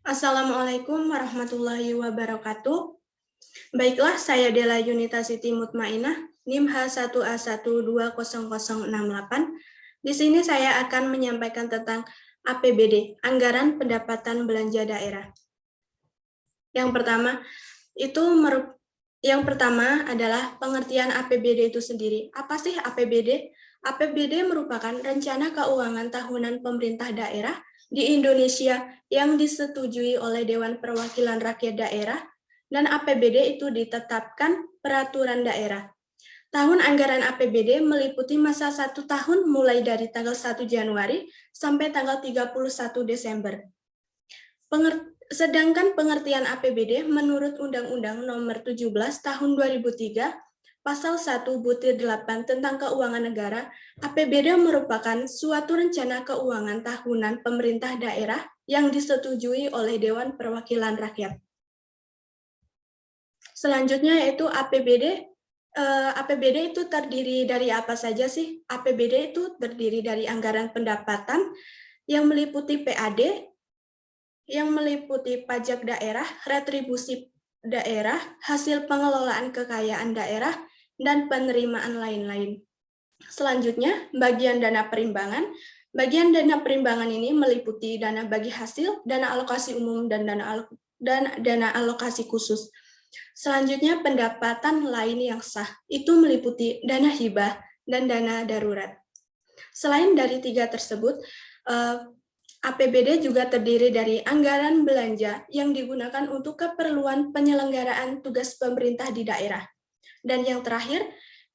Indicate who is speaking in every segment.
Speaker 1: Assalamualaikum warahmatullahi wabarakatuh. Baiklah, saya Dela Yunita Siti Mutmainah, NIM H1A1200068. Di sini saya akan menyampaikan tentang APBD, Anggaran Pendapatan Belanja Daerah. Yang pertama adalah pengertian APBD itu sendiri. Apa sih APBD? APBD merupakan rencana keuangan tahunan pemerintah daerah di Indonesia yang disetujui oleh Dewan Perwakilan Rakyat Daerah, dan APBD itu ditetapkan peraturan daerah. Tahun anggaran APBD meliputi masa 1 tahun mulai dari tanggal 1 Januari sampai tanggal 31 Desember. Sedangkan pengertian APBD menurut Undang-Undang Nomor 17 Tahun 2003, Pasal 1/8 tentang Keuangan Negara, APBD merupakan suatu rencana keuangan tahunan pemerintah daerah yang disetujui oleh Dewan Perwakilan Rakyat. Selanjutnya yaitu APBD. APBD itu terdiri dari apa saja sih? APBD itu terdiri dari anggaran pendapatan yang meliputi PAD, yang meliputi pajak daerah, retribusi daerah, hasil pengelolaan kekayaan daerah, dan penerimaan lain-lain. Selanjutnya, bagian dana perimbangan. Bagian dana perimbangan ini meliputi dana bagi hasil, dana alokasi umum, dan dana alokasi khusus. Selanjutnya, pendapatan lain yang sah. Itu meliputi dana hibah dan dana darurat. Selain dari tiga tersebut, APBD juga terdiri dari anggaran belanja yang digunakan untuk keperluan penyelenggaraan tugas pemerintah di daerah. Dan yang terakhir,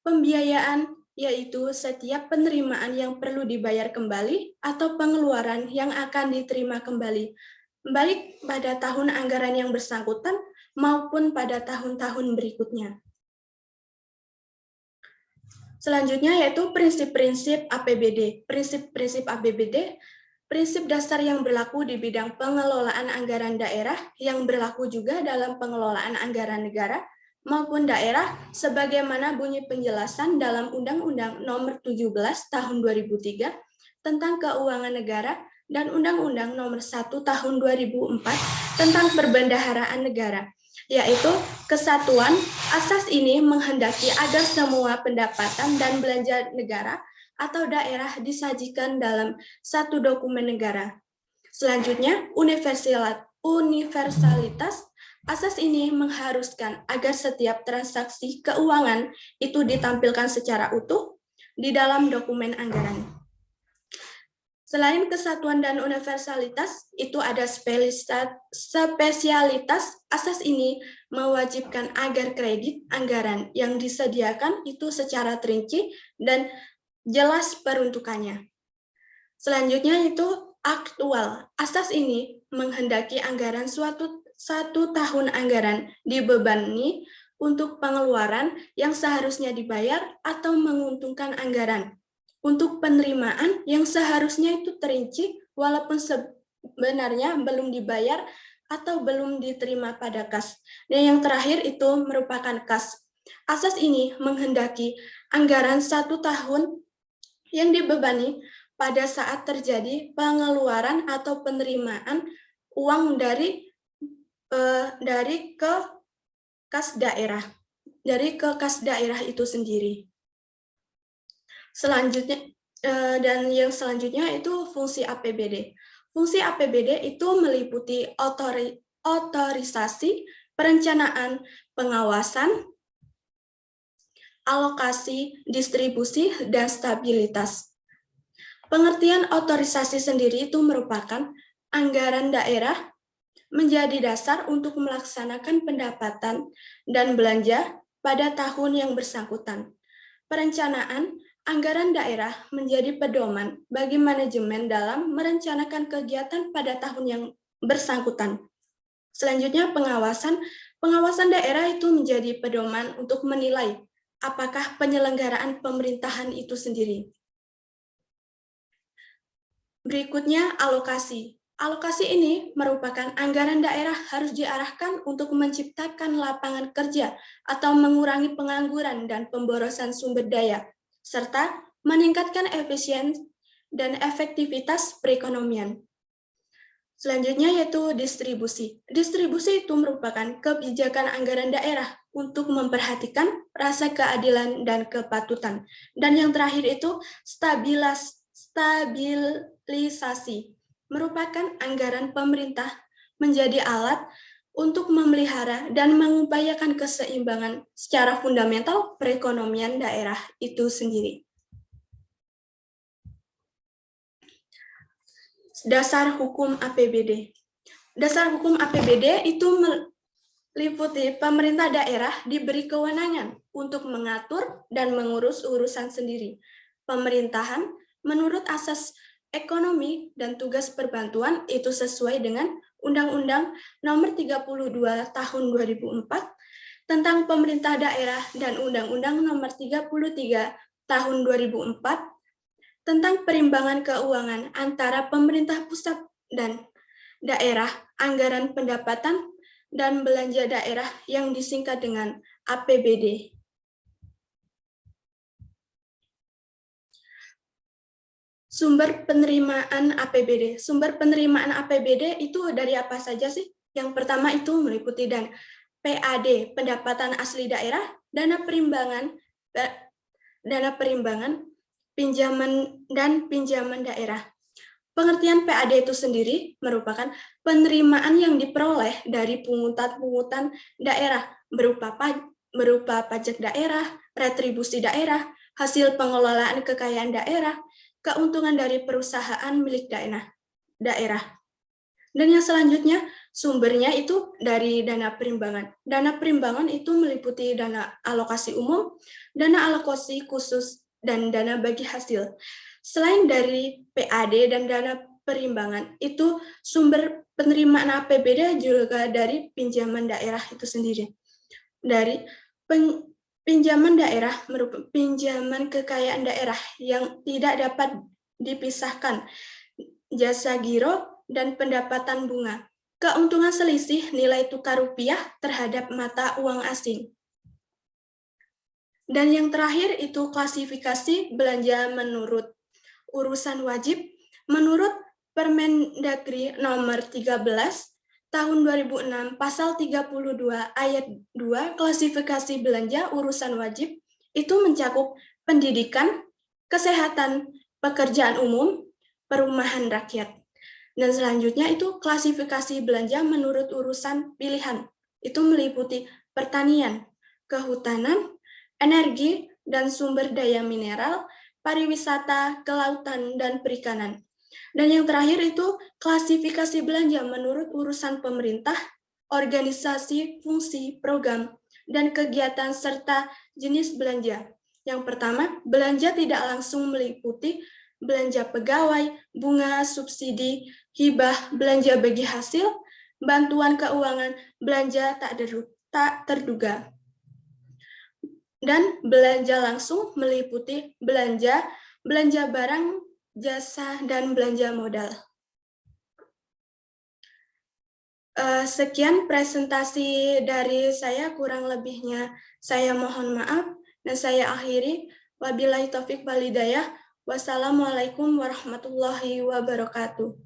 Speaker 1: pembiayaan, yaitu setiap penerimaan yang perlu dibayar kembali atau pengeluaran yang akan diterima kembali, baik pada tahun anggaran yang bersangkutan maupun pada tahun-tahun berikutnya. Selanjutnya yaitu prinsip-prinsip APBD. Prinsip-prinsip APBD, prinsip dasar yang berlaku di bidang pengelolaan anggaran daerah yang berlaku juga dalam pengelolaan anggaran negara maupun daerah sebagaimana bunyi penjelasan dalam Undang-Undang Nomor 17 Tahun 2003 tentang Keuangan Negara dan Undang-Undang Nomor 1 Tahun 2004 tentang Perbendaharaan Negara, yaitu kesatuan. Asas ini menghendaki agar semua pendapatan dan belanja negara atau daerah disajikan dalam satu dokumen negara. Selanjutnya, universalitas. Asas ini mengharuskan agar setiap transaksi keuangan itu ditampilkan secara utuh di dalam dokumen anggaran. Selain kesatuan dan universalitas, itu ada spesialitas. Asas ini mewajibkan agar kredit anggaran yang disediakan itu secara terinci dan jelas peruntukannya. Selanjutnya itu aktual. Asas ini menghendaki anggaran satu tahun anggaran dibebani untuk pengeluaran yang seharusnya dibayar atau menguntungkan anggaran untuk penerimaan yang seharusnya itu terinci walaupun sebenarnya belum dibayar atau belum diterima pada kas. Dan yang terakhir itu merupakan kas. Asas ini menghendaki anggaran 1 tahun yang dibebani pada saat terjadi pengeluaran atau penerimaan uang dari ke kas daerah itu sendiri. Selanjutnya yang selanjutnya itu fungsi APBD. Fungsi APBD itu meliputi otorisasi, perencanaan, pengawasan, alokasi, distribusi, dan stabilitas. Pengertian otorisasi sendiri itu merupakan anggaran daerah menjadi dasar untuk melaksanakan pendapatan dan belanja pada tahun yang bersangkutan. Perencanaan anggaran daerah menjadi pedoman bagi manajemen dalam merencanakan kegiatan pada tahun yang bersangkutan. Selanjutnya pengawasan. Pengawasan daerah itu menjadi pedoman untuk menilai apakah penyelenggaraan pemerintahan itu sendiri. Berikutnya alokasi. Alokasi ini merupakan anggaran daerah harus diarahkan untuk menciptakan lapangan kerja atau mengurangi pengangguran dan pemborosan sumber daya, serta meningkatkan efisiensi dan efektivitas perekonomian. Selanjutnya yaitu distribusi. Distribusi itu merupakan kebijakan anggaran daerah untuk memperhatikan rasa keadilan dan kepatutan. Dan yang terakhir itu stabilisasi, merupakan anggaran pemerintah menjadi alat untuk memelihara dan mengupayakan keseimbangan secara fundamental perekonomian daerah itu sendiri. Dasar hukum APBD. Dasar hukum APBD itu meliputi pemerintah daerah diberi kewenangan untuk mengatur dan mengurus urusan sendiri. Pemerintahan menurut asas ekonomi dan tugas perbantuan itu sesuai dengan Undang-Undang Nomor 32 Tahun 2004 tentang pemerintah daerah dan Undang-Undang Nomor 33 Tahun 2004 tentang perimbangan keuangan antara pemerintah pusat dan daerah, anggaran pendapatan dan belanja daerah yang disingkat dengan APBD. Sumber penerimaan APBD. Sumber penerimaan APBD itu dari apa saja sih? Yang pertama itu meliputi dan PAD, pendapatan asli daerah, dana perimbangan, pinjaman dan pinjaman daerah. Pengertian PAD itu sendiri merupakan penerimaan yang diperoleh dari pungutan-pungutan daerah berupa pajak daerah, retribusi daerah, hasil pengelolaan kekayaan daerah, keuntungan dari perusahaan milik daerah. Dan yang selanjutnya sumbernya itu dari dana perimbangan. Dana perimbangan itu meliputi dana alokasi umum, dana alokasi khusus, dan dana bagi hasil. Selain dari PAD dan dana perimbangan, itu sumber penerimaan APBD juga dari pinjaman daerah itu sendiri. Dari pinjaman daerah merupakan pinjaman kekayaan daerah yang tidak dapat dipisahkan, jasa giro, dan pendapatan bunga. Keuntungan selisih nilai tukar rupiah terhadap mata uang asing. Dan yang terakhir itu klasifikasi belanja menurut urusan wajib. Menurut Permendagri nomor 13 tahun 2006 pasal 32 ayat 2 klasifikasi belanja urusan wajib itu mencakup pendidikan, kesehatan, pekerjaan umum, perumahan rakyat. Dan selanjutnya itu klasifikasi belanja menurut urusan pilihan. Itu meliputi pertanian, kehutanan, energi dan sumber daya mineral, pariwisata, kelautan, dan perikanan. Dan yang terakhir itu klasifikasi belanja menurut urusan pemerintah, organisasi, fungsi, program, dan kegiatan serta jenis belanja. Yang pertama, belanja tidak langsung meliputi belanja pegawai, bunga, subsidi, hibah, belanja bagi hasil, bantuan keuangan, belanja tak terduga. Dan belanja langsung meliputi belanja barang, jasa, dan belanja modal. Sekian presentasi dari saya, kurang lebihnya saya mohon maaf, dan saya akhiri. Wabillahi taufik wal hidayah. Wassalamualaikum warahmatullahi wabarakatuh.